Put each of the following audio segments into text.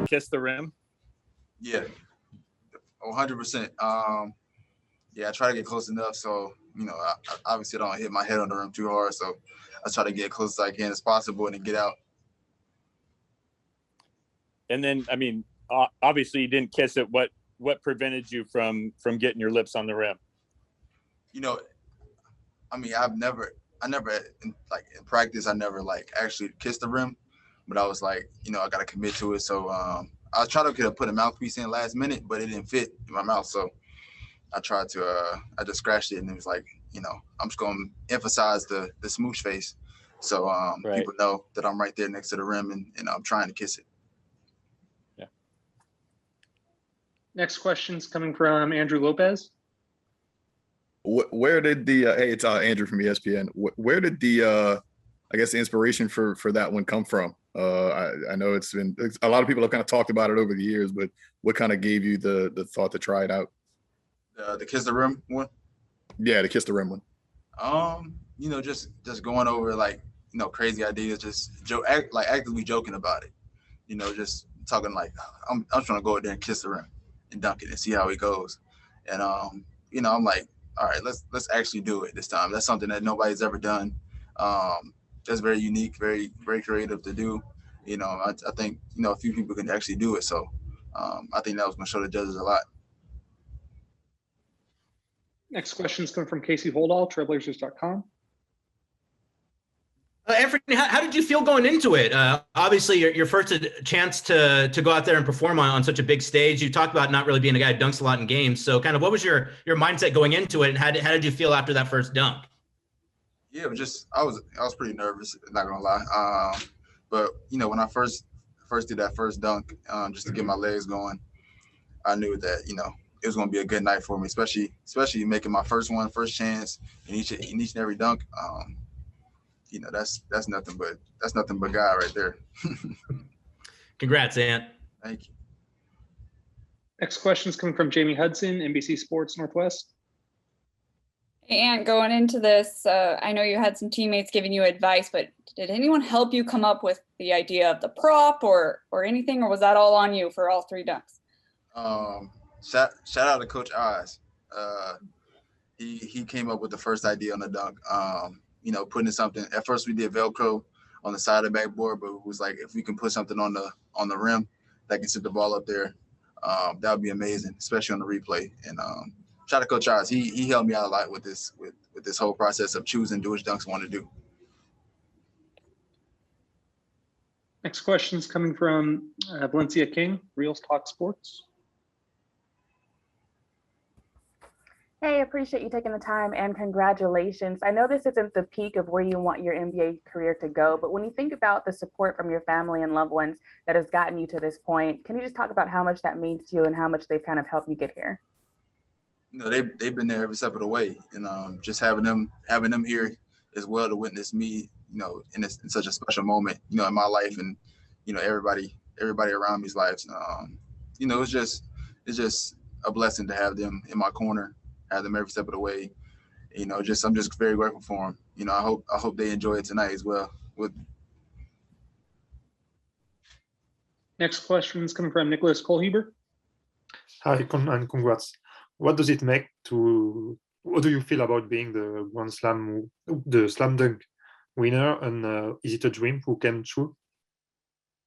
kiss the rim? Yeah, 100%. Yeah, I try to get close enough so I obviously don't hit my head on the rim too hard. So I try to get close as I can as possible and then get out. And then, I mean, obviously you didn't kiss it. What prevented you from getting your lips on the rim? I mean, I never in practice, I never actually kissed the rim, but I was like, I got to commit to it. So I was trying to put a mouthpiece in last minute, but it didn't fit in my mouth. So I tried to, I just scratched it, and it was like, I'm just going to emphasize the smooch face. So right. People know that I'm right there next to the rim and I'm trying to kiss it. Yeah. Next question's coming from Andrew Lopez. Where did the, hey, it's Andrew from ESPN. Where did the, I guess the inspiration for that one come from? I know it's a lot of people have kind of talked about it over the years, but what kind of gave you the thought to try it out? The kiss the rim one? Yeah, the kiss the rim one. Just going over crazy ideas, just actively joking about it. Just talking I'm trying to go out there and kiss the rim and dunk it and see how it goes. And I'm like, all right, let's actually do it this time. That's something that nobody's ever done. That's very unique, very, very creative to do. I think a few people can actually do it. So I think that was going to show the judges a lot. Next question is coming from Casey Holdall, trailblazers.com. Anfernee, how did you feel going into it? Obviously, your first chance to go out there and perform on such a big stage. You talked about not really being a guy who dunks a lot in games. So kind of what was your mindset going into it, and how did you feel after that first dunk? Yeah, it was I was pretty nervous, not going to lie. But, when I first did that first dunk, just to get my legs going, I knew that, it was going to be a good night for me, especially making my first chance in each and every dunk. That's nothing but God right there. Congrats, Ant. Thank you. Next question is coming from Jamie Hudson, NBC Sports Northwest. Hey, Ant, going into this, I know you had some teammates giving you advice, but did anyone help you come up with the idea of the prop or anything, or was that all on you for all three dunks? Shout out to Coach Oz. He came up with the first idea on the dunk. Putting something. At first we did Velcro on the side of the backboard, but it was like, if we can put something on the rim that can sit the ball up there, that would be amazing, especially on the replay. And shout out to Coach Oz. He helped me out a lot with this whole process of choosing which dunks I want to do. Next question is coming from Valencia King, Reels Talk Sports. Hey, appreciate you taking the time and congratulations. I know this isn't the peak of where you want your NBA career to go, but when you think about the support from your family and loved ones that has gotten you to this point, can you just talk about how much that means to you and how much they've kind of helped you get here? They've been there every step of the way, and just having them here as well to witness me, in such a special moment, in my life and everybody around me's lives. It's just a blessing to have them in my corner. Have them every step of the way. I'm just very grateful for them. I hope they enjoy it tonight as well. Next question is coming from Nicholas Kohlheber. Hi, and congrats. What do you feel about being the slam dunk winner, and is it a dream who came true?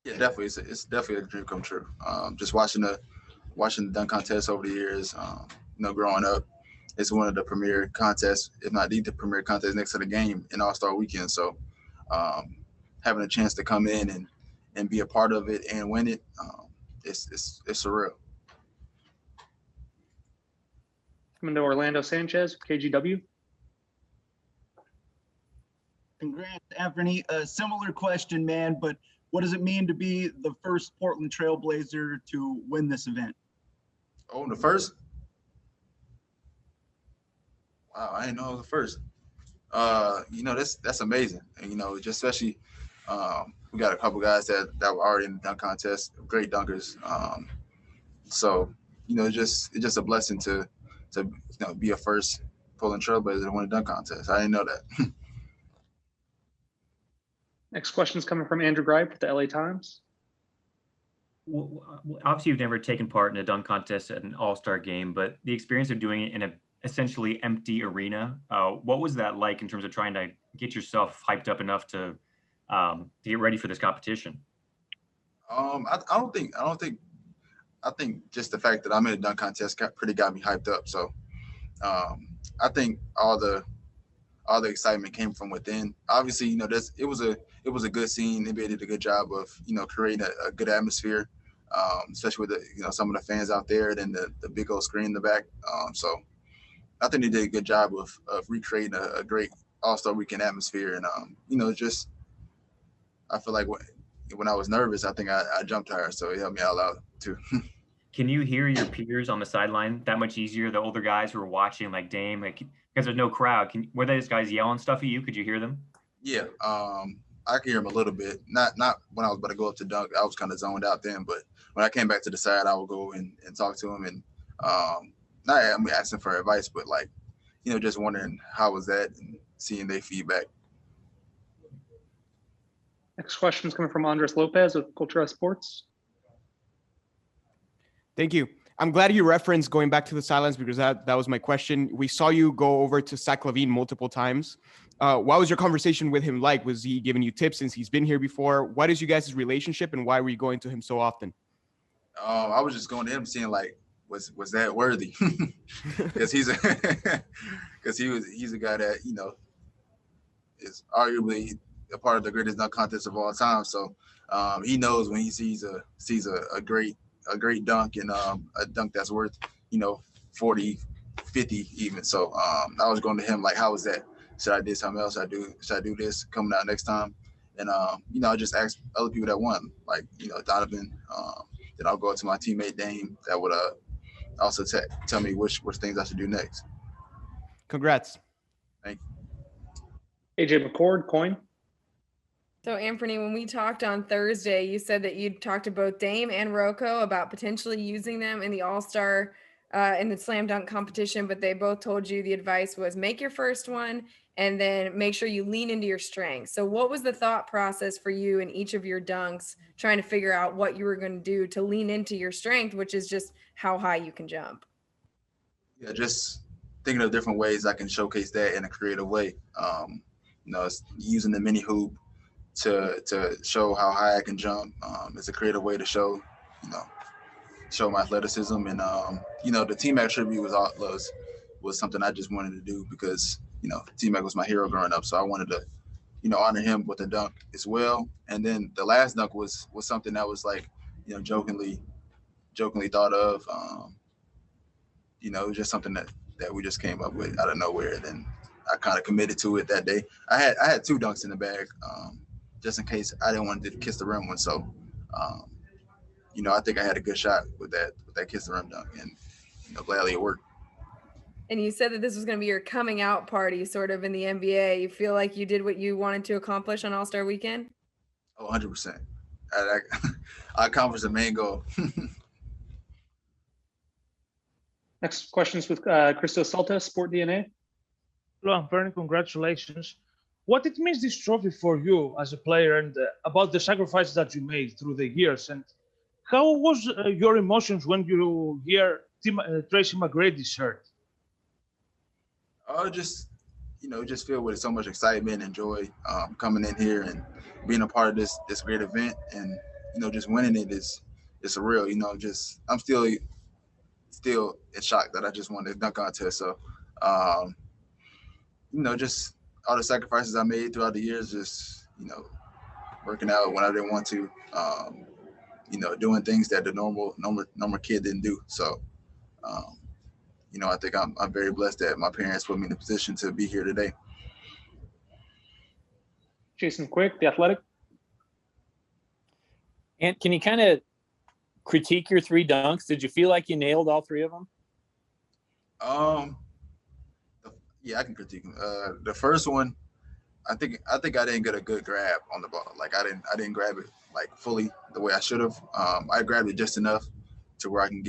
Yeah, definitely. It's definitely a dream come true. Just watching the dunk contest over the years, growing up. It's one of the premier contests, if not the premier contest next to the game in All-Star Weekend. So having a chance to come in and be a part of it and win it, it's surreal. Coming to Orlando Sanchez, KGW. Congrats, Anfernee. A similar question, man, but what does it mean to be the first Portland Trailblazer to win this event? Oh, the first? Wow, I didn't know it was the first. That's amazing. And, just especially we got a couple guys that were already in the dunk contest, great dunkers. So, it's just a blessing to be a first Portland Trailblazer to win a dunk contest. I didn't know that. Next question is coming from Andrew Greip with the LA Times. obviously you've never taken part in a dunk contest at an all-star game, but the experience of doing it in a essentially empty arena, what was that like in terms of trying to get yourself hyped up enough to get ready for this competition? I think just the fact that I'm in a dunk contest got me hyped up. So I think all the excitement came from within. Obviously, you know, it was a good scene. NBA did a good job of, you know, creating a good atmosphere, especially with the, you know, some of the fans out there, then the big old screen in the back. So I think they did a good job of recreating a great All-Star Weekend atmosphere. And you know, just I feel like when I was nervous, I think I jumped higher, so it helped me out loud too. Can you hear your peers on the sideline that much easier? The older guys who were watching, like Dame, like because there's no crowd. Were those guys yelling stuff at you? Could you hear them? Yeah, I could hear them a little bit. Not when I was about to go up to dunk. I was kind of zoned out then, but when I came back to the side, I would go and talk to them and not asking for advice, but like, you know, just wondering how was that and seeing their feedback. Next question is coming from Andres Lopez with Cultura Sports. Thank you. I'm glad you referenced going back to the sidelines because that was my question. We saw you go over to Zach LaVine multiple times. What was your conversation with him like? Was he giving you tips since he's been here before? What is you guys' relationship and why were you going to him so often? I was just going to him seeing like, was that worthy? Because he's a guy that, you know, is arguably a part of the greatest dunk contest of all time. So he knows when he sees a great dunk and a dunk that's worth, you know, 40, 50 even. So I was going to him like, how was that? Should I do something else? Should I do this coming out next time? And you know, I just asked other people that won, like, you know, Donovan. Then I'll go to my teammate Dame that would also tell me which things I should do next. Congrats. Thank you. AJ McCord, Coin. So Anfernee, when we talked on Thursday, you said that you'd talked to both Dame and Rocco about potentially using them in the All-Star in the slam dunk competition, but they both told you the advice was make your first one and then make sure you lean into your strengths. So what was the thought process for you in each of your dunks, trying to figure out what you were going to do to lean into your strength, which is just how high you can jump? Yeah, just thinking of different ways I can showcase that in a creative way. You know, using the mini hoop to show how high I can jump. It's a creative way to show my athleticism. And you know, the T-Mac tribute was something I just wanted to do because, you know, T-Mac was my hero growing up, so I wanted to, you know, honor him with a dunk as well. And then the last dunk was something that was like, you know, jokingly thought of. You know, it was just something that we just came up with out of nowhere. And then I kind of committed to it that day. I had two dunks in the bag, just in case I didn't want to kiss the rim one. So, you know, I think I had a good shot with that kiss the rim dunk, and, you know, gladly it worked. And you said that this was going to be your coming out party sort of in the NBA. You feel like you did what you wanted to accomplish on All-Star Weekend? Oh, 100%. I accomplished the main goal. Next question is with Christos Salta, Sport DNA. Hello, Anfernee, congratulations. What it means this trophy for you as a player and about the sacrifices that you made through the years, and how was your emotions when you hear Tracy McGrady's shirt? Just, you know, just filled with so much excitement and joy coming in here and being a part of this great event, and, you know, just winning it is surreal. You know, just I'm still in shock that I just won the dunk contest. So, you know, just all the sacrifices I made throughout the years, just, you know, working out when I didn't want to, you know, doing things that the normal kid didn't do. So, you know, I think I'm very blessed that my parents put me in a position to be here today. Jason Quick, The Athletic. And can you kind of critique your three dunks? Did you feel like you nailed all three of them? Yeah, I can critique them. The first one, I think I didn't get a good grab on the ball. Like I didn't grab it like fully the way I should have. I grabbed it just enough to where I can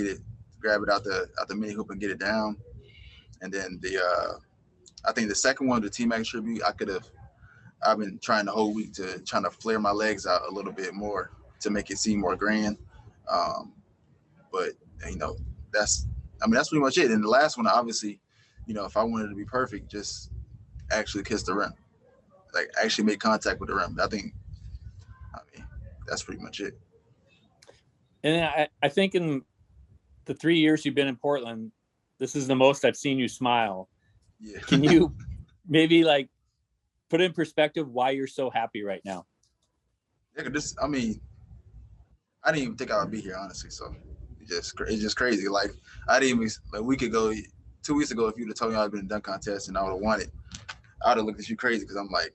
grab it out the mini hoop and get it down. And then I think the second one, the T-Mac tribute, I've been trying the whole week to flare my legs out a little bit more to make it seem more grand. But that's pretty much it. And the last one, obviously, if I wanted to be perfect, just actually kiss the rim, like actually make contact with the rim. That's pretty much it. And I think in the 3 years you've been in Portland, this is the most I've seen you smile. Yeah. Can you maybe like put in perspective why you're so happy right now? Yeah, I didn't even think I would be here, honestly. So it's just crazy. Like I didn't even, like, a week ago, 2 weeks ago, if you'd have told me I'd been in a dunk contest and I would have won it, I would have looked at you crazy, because I'm like,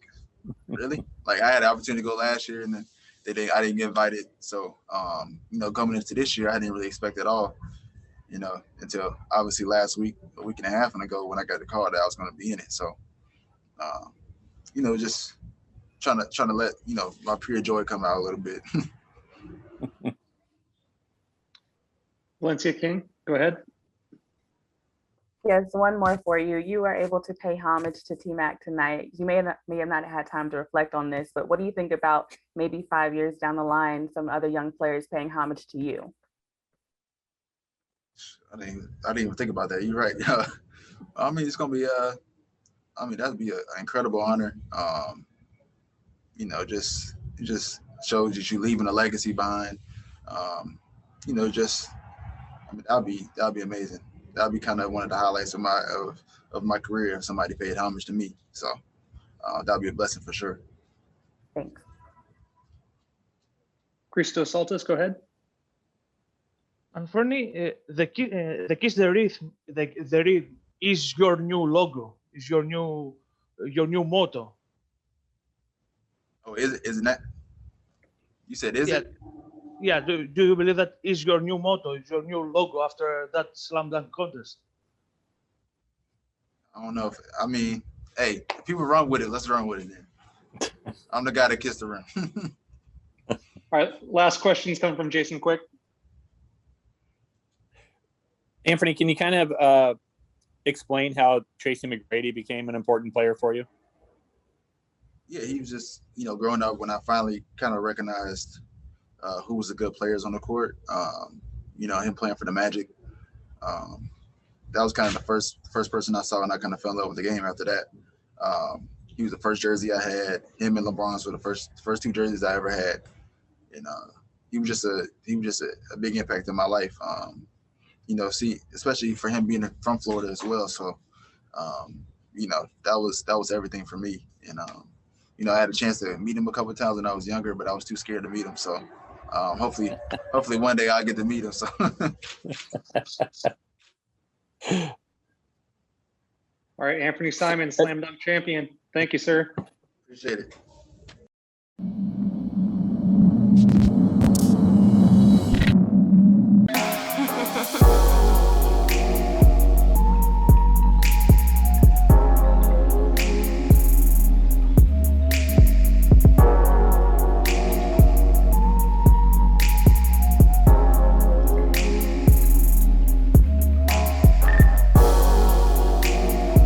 really? Like I had the opportunity to go last year and then I didn't get invited. So coming into this year, I didn't really expect at all, until obviously last week, a week and a half ago, when I got the call that I was going to be in it. So just trying to let my pure joy come out a little bit. Valencia King, go ahead. Yes, one more for you. You are able to pay homage to T-Mac tonight. You may have not had time to reflect on this, but what do you think about maybe 5 years down the line, some other young players paying homage to you? I didn't even think about that. You're right. It's gonna be that'd be an incredible honor. It just shows that you're leaving a legacy behind. That'd be amazing. That'd be kind of one of the highlights of my career if somebody paid homage to me. So that'd be a blessing for sure. Thanks. Christos Saltis, go ahead. Anfernee, the Kiss the Rhythm, the rhythm is your new logo, is your new motto. Oh, isn't that? You said is it? Yeah. Do you believe that is your new motto, is your new logo after that slam dunk contest? I don't know hey, if people run with it, let's run with it then. I'm the guy that kissed the rim. All right, last questions come from Jason Quick. Anfernee, can you kind of explain how Tracy McGrady became an important player for you? Yeah, he was just, growing up, when I finally kind of recognized who was the good players on the court, him playing for the Magic. That was kind of the first person I saw, and I kind of fell in love with the game after that. He was the first jersey I had. Him and LeBron's were the first two jerseys I ever had. And he was just a big impact in my life. Especially for him being from Florida as well. So, that was everything for me. And I had a chance to meet him a couple of times when I was younger, but I was too scared to meet him. So, hopefully one day I'll get to meet him. So. All right, Anfernee Simon, slam dunk champion. Thank you, sir. Appreciate it.